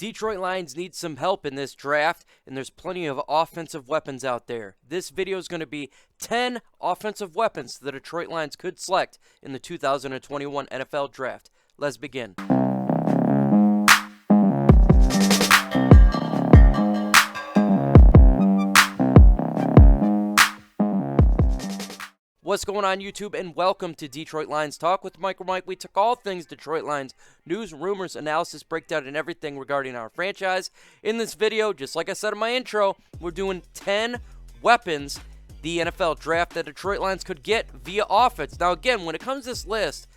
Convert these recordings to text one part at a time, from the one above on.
Detroit Lions need some help in this draft, and there's plenty of offensive weapons out there. This video is going to be 10 offensive weapons the Detroit Lions could select in the 2021 NFL Draft. Let's begin. What's going on, YouTube, and welcome to Detroit Lions Talk with MicroMike. We took all things Detroit Lions, news, rumors, analysis, breakdown, and everything regarding our franchise. In this video, just like I said in my intro, we're doing 10 weapons the NFL draft that Detroit Lions could get via offense. Now, again, when it comes to this list,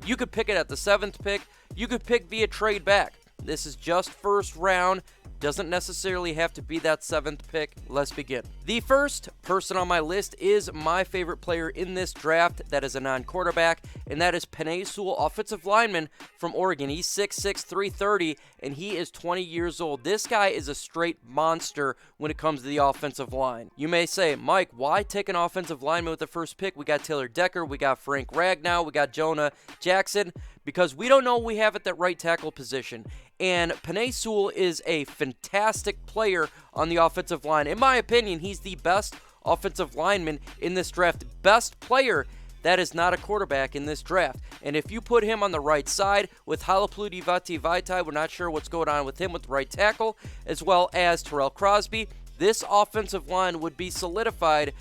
you could pick it at the 7th pick. You could pick via trade back. This is just first round. Doesn't necessarily have to be that 7th pick. Let's begin. The first person on my list is my favorite player in this draft that is a non-quarterback, and that is Penei Sewell, offensive lineman from Oregon. He's 6'6", 330, and he is 20 years old. This guy is a straight monster when it comes to the offensive line. You may say, Mike, why take an offensive lineman with the first pick? We got Taylor Decker, we got Frank Ragnow, we got Jonah Jackson, because we don't know what we have at that right tackle position. And Penei Sewell is a fantastic player on the offensive line. In my opinion, he's the best offensive lineman in this draft. Best player that is not a quarterback in this draft. And if you put him on the right side with Halapoulivaati Vaitai, we're not sure what's going on with him with the right tackle, as well as Terrell Crosby, this offensive line would be solidified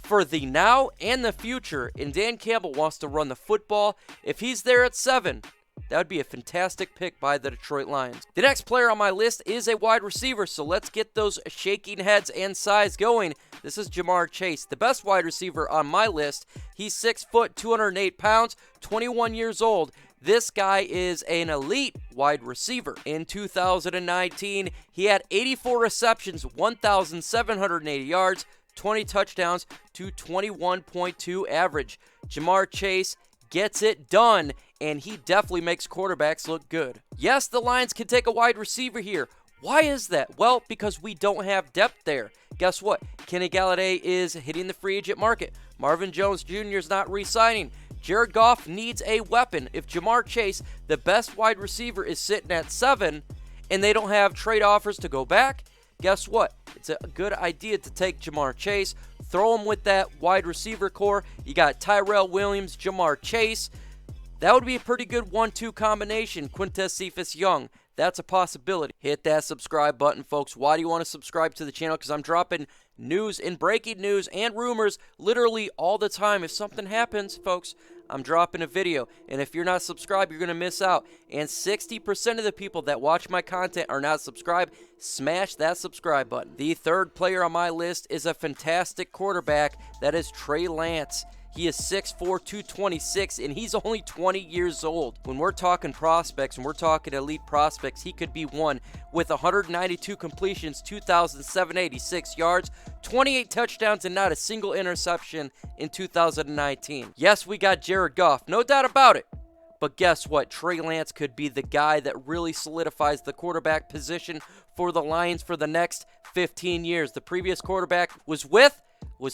for the now and the future. And Dan Campbell wants to run the football. If he's there at 7, that would be a fantastic pick by the Detroit Lions. The next player on my list is a wide receiver, so let's get those shaking heads and size going. This is Ja'Marr Chase, the best wide receiver on my list. He's 6 foot, 208 pounds, 21 years old. This guy is an elite wide receiver. In 2019, he had 84 receptions, 1,780 yards, 20 touchdowns to 21.2 average. Ja'Marr Chase gets it done, and he definitely makes quarterbacks look good. Yes, the Lions can take a wide receiver here. Why is that? Well, because we don't have depth there. Guess what? Kenny Galladay is hitting the free agent market. Marvin Jones Jr. is not re-signing. Jared Goff needs a weapon. If Ja'Marr Chase, the best wide receiver, is sitting at 7, and they don't have trade offers to go back, guess what? It's a good idea to take Ja'Marr Chase, throw him with that wide receiver core. You got Tyrell Williams, Ja'Marr Chase. That would be a pretty good 1-2 combination. Quintez Cephus-Young, that's a possibility. Hit that subscribe button, folks. Why do you want to subscribe to the channel? Because I'm dropping news and breaking news and rumors literally all the time. If something happens, folks, I'm dropping a video. And if you're not subscribed, you're going to miss out. And 60% of the people that watch my content are not subscribed. Smash that subscribe button. The third player on my list is a fantastic quarterback. That is Trey Lance. He is 6'4", 226, and he's only 20 years old. When we're talking prospects, and we're talking elite prospects, he could be one with 192 completions, 2,786 yards, 28 touchdowns, and not a single interception in 2019. Yes, we got Jared Goff, no doubt about it. But guess what? Trey Lance could be the guy that really solidifies the quarterback position for the Lions for the next 15 years. The previous quarterback was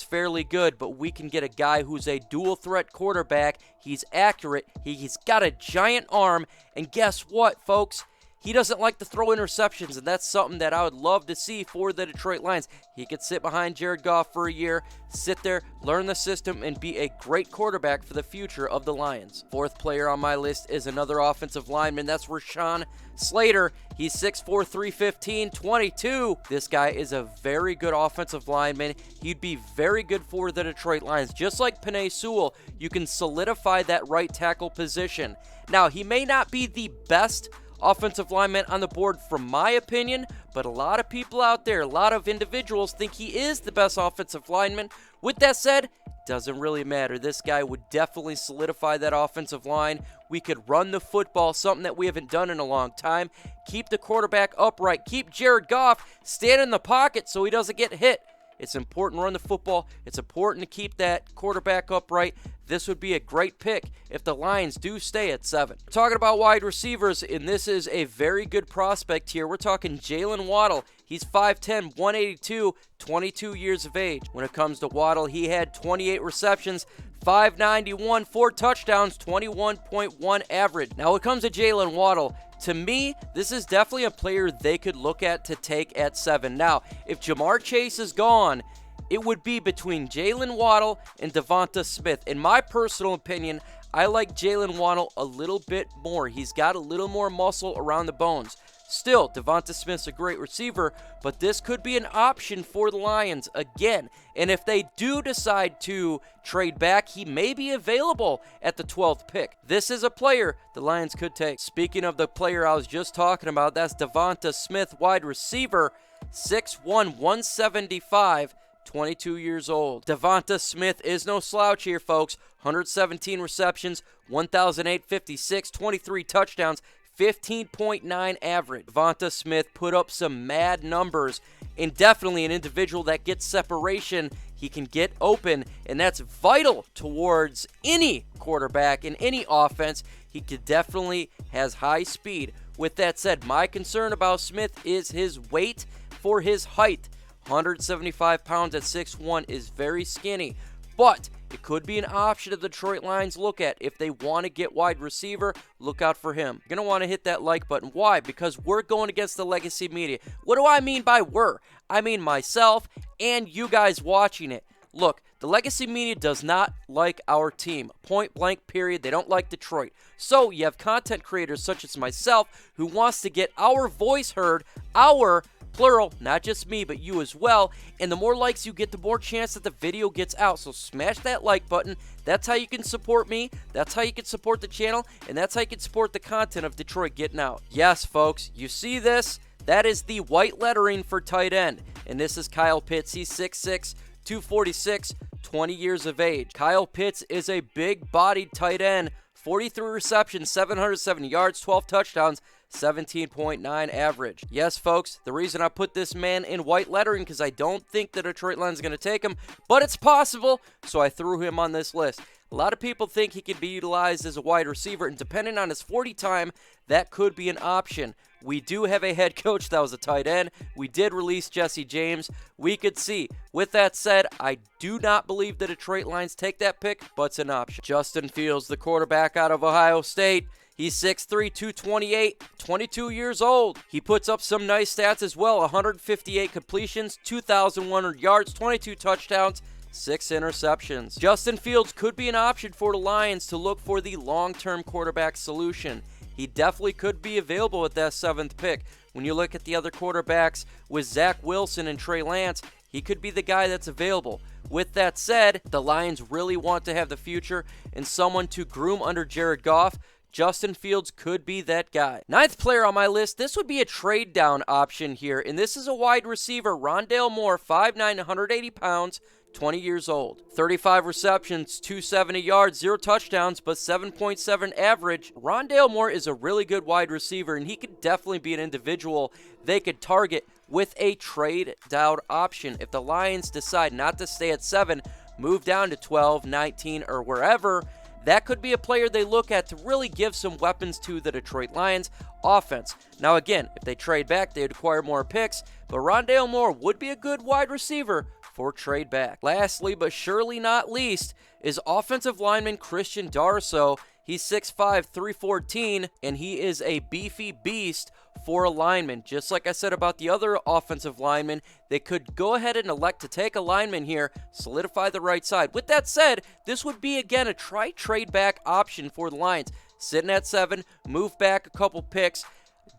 fairly good, but we can get a guy who's a dual threat quarterback. He's accurate. He's got a giant arm. And guess what, folks? He doesn't like to throw interceptions, and that's something that I would love to see for the Detroit Lions. He could sit behind Jared Goff for a year, sit there, learn the system, and be a great quarterback for the future of the Lions. Fourth player on my list is another offensive lineman. That's RASHAWN SLATER. He's 6'4", 315, 22. This guy is a very good offensive lineman. He'd be very good for the Detroit Lions. Just like Penei Sewell, you can solidify that right tackle position. Now, he may not be the best offensive lineman on the board from my opinion, but a lot of people out there, a lot of individuals think he is the best offensive lineman. With that said, doesn't really matter. This guy would definitely solidify that offensive line. We could run the football, something that we haven't done in a long time. Keep the quarterback upright. Keep Jared Goff stand in the pocket so he doesn't get hit. It's important to run the football. It's important to keep that quarterback upright. This would be a great pick if the Lions do stay at 7. Talking about wide receivers, and this is a very good prospect here. We're talking JAYLEN WADDLE. He's 5'10", 182, 22 years of age. When it comes to Waddle, he had 28 receptions, 591, 4 touchdowns, 21.1 average. Now, when it comes to JAYLEN Waddle, To me, this is definitely a player they could look at to take at 7. Now, if Ja'Marr Chase is gone, it would be between Jaylen Waddle and DAVONTE Smith. In my personal opinion, I like Jaylen Waddle a little bit more. He's got a little more muscle around the bones. Still, DAVONTE Smith's a great receiver, but this could be an option for the Lions again. And if they do decide to trade back, he may be available at the 12th pick. This is a player the Lions could take. Speaking of the player I was just talking about, that's DAVONTE Smith, wide receiver, 6'1", 175, 22 years old. DAVONTE Smith is no slouch here, folks. 117 receptions, 1,856, 23 touchdowns, 15.9 average. DAVONTE Smith put up some mad numbers, and definitely an individual that gets separation. He can get open, and that's vital towards any quarterback in any offense. He could definitely has high speed. With that said, my concern about Smith is his weight for his height. 175 pounds at 6'1" is very skinny, but it could be an option the Detroit Lions look at. If they want to get wide receiver, look out for him. You're going to want to hit that like button. Why? Because we're going against the legacy media. What do I mean by we're? I mean myself and you guys watching it. Look, the legacy media does not like our team. Point blank, period. They don't like Detroit. So you have content creators such as myself who wants to get our voice heard, our plural, not just me, but you as well. And the more likes you get, the more chance that the video gets out. So smash that like button. That's how you can support me. That's how you can support the channel. And that's how you can support the content of Detroit getting out. Yes, folks, you see this? That is the white lettering for tight end. And this is Kyle Pitts. He's 6'6", 246, 20 years of age. Kyle Pitts is a big-bodied tight end. 43 receptions, 770 yards, 12 touchdowns, 17.9 average. Yes, folks, the reason I put this man in white lettering because I don't think the Detroit Lions is going to take him, but it's possible, so I threw him on this list. A lot of people think he could be utilized as a wide receiver, and depending on his 40 time, that could be an option. We do have a head coach that was a tight end. We did release Jesse James. We could see. With that said, I do not believe the Detroit Lions take that pick, but it's an option. Justin Fields, the quarterback out of Ohio State. He's 6'3", 228, 22 years old. He puts up some nice stats as well. 158 completions, 2,100 yards, 22 touchdowns, 6 interceptions. Justin Fields could be an option for the Lions to look for the long-term quarterback solution. He definitely could be available at that 7th pick. When you look at the other quarterbacks with Zach Wilson and Trey Lance, he could be the guy that's available. With that said, the Lions really want to have the future and someone to groom under Jared Goff. Justin Fields could be that guy. 9th player on my list, this would be a trade down option here, and this is a wide receiver, Rondale Moore, 5'9", 180 pounds, 20 years old. 35 receptions, 270 yards, 0 touchdowns, but 7.7 average. Rondale Moore is a really good wide receiver, and he could definitely be an individual they could target with a trade down option. If the Lions decide not to stay at 7, move down to 12, 19, or wherever, that could be a player they look at to really give some weapons to the Detroit Lions offense. Now again, if they trade back, they'd acquire more picks, but Rondale Moore would be a good wide receiver for trade back. Lastly, but surely not least, is offensive lineman Christian DARRISAW. He's 6'5", 314, and he is a beefy beast for a lineman. Just like I said about the other offensive linemen, they could go ahead and elect to take a lineman here, solidify the right side. With that said, this would be, again, a trade back option for the Lions. Sitting at 7, move back a couple picks.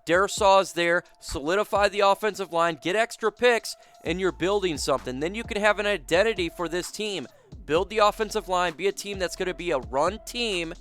DARRISAW is there, solidify the offensive line, get extra picks, and you're building something. Then you can have an identity for this team. Build the offensive line, be a team that's going to be a run team,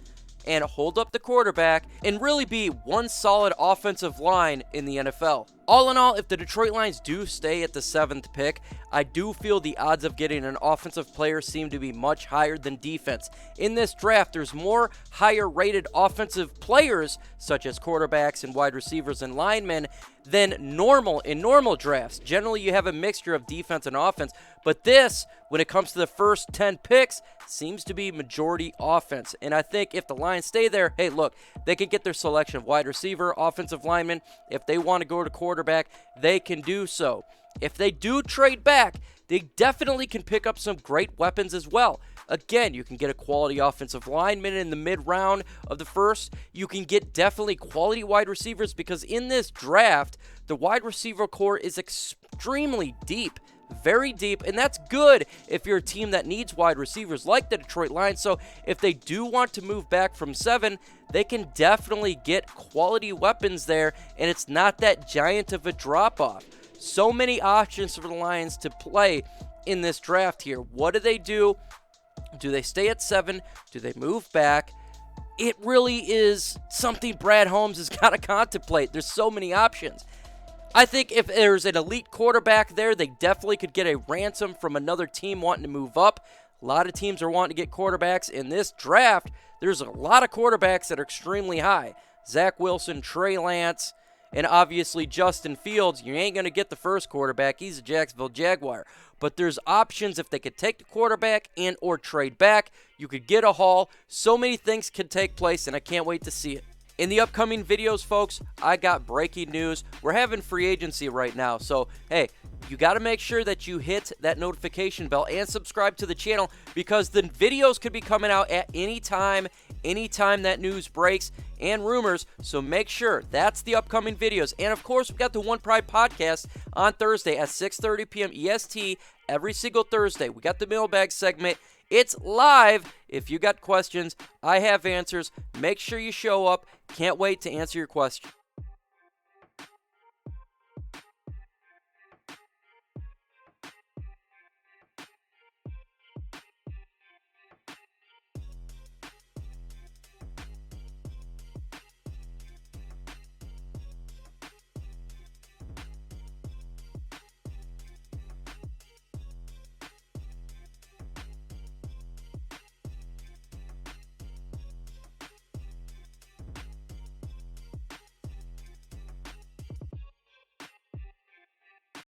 and hold up the quarterback, and really be one solid offensive line in the NFL. All in all, if the Detroit Lions do stay at the 7th pick, I do feel the odds of getting an offensive player seem to be much higher than defense. In this draft, there's more higher rated offensive players, such as quarterbacks and wide receivers and linemen, than normal in normal drafts. Generally, you have a mixture of defense and offense, but this, when it comes to the first 10 picks, seems to be majority offense. And I think if the Lions stay there, hey, look, they could get their selection of wide receiver, offensive lineman. If they want to go to quarterback, they can do so. If they do trade back, they definitely can pick up some great weapons as well. Again, you can get a quality offensive lineman in the mid-round of the first. You can get definitely quality wide receivers because in this draft, the wide receiver core is extremely deep. Very deep, and that's good if you're a team that needs wide receivers like the Detroit Lions. So if they do want to move back from 7, they can definitely get quality weapons there, and it's not that giant of a drop-off. So many options for the Lions to play in this draft here. What do they do? Do they stay at 7? Do they move back? It really is something Brad Holmes has got to contemplate. There's so many options. I think if there's an elite quarterback there, they definitely could get a ransom from another team wanting to move up. A lot of teams are wanting to get quarterbacks. In this draft, there's a lot of quarterbacks that are extremely high. Zach Wilson, Trey Lance, and obviously Justin Fields. You ain't going to get the first quarterback. He's a Jacksonville Jaguar. But there's options if they could take the quarterback and or trade back. You could get a haul. So many things could take place, and I can't wait to see it. In the upcoming videos, folks, I got breaking news. We're having free agency right now. So, hey, you got to make sure that you hit that notification bell and subscribe to the channel because the videos could be coming out at any time that news breaks and rumors. So make sure that's the upcoming videos. And, of course, we got the One Pride podcast on Thursday at 6:30 p.m. EST every single Thursday. We got the mailbag segment. It's live. If you got questions, I have answers. Make sure you show up. Can't wait to answer your question.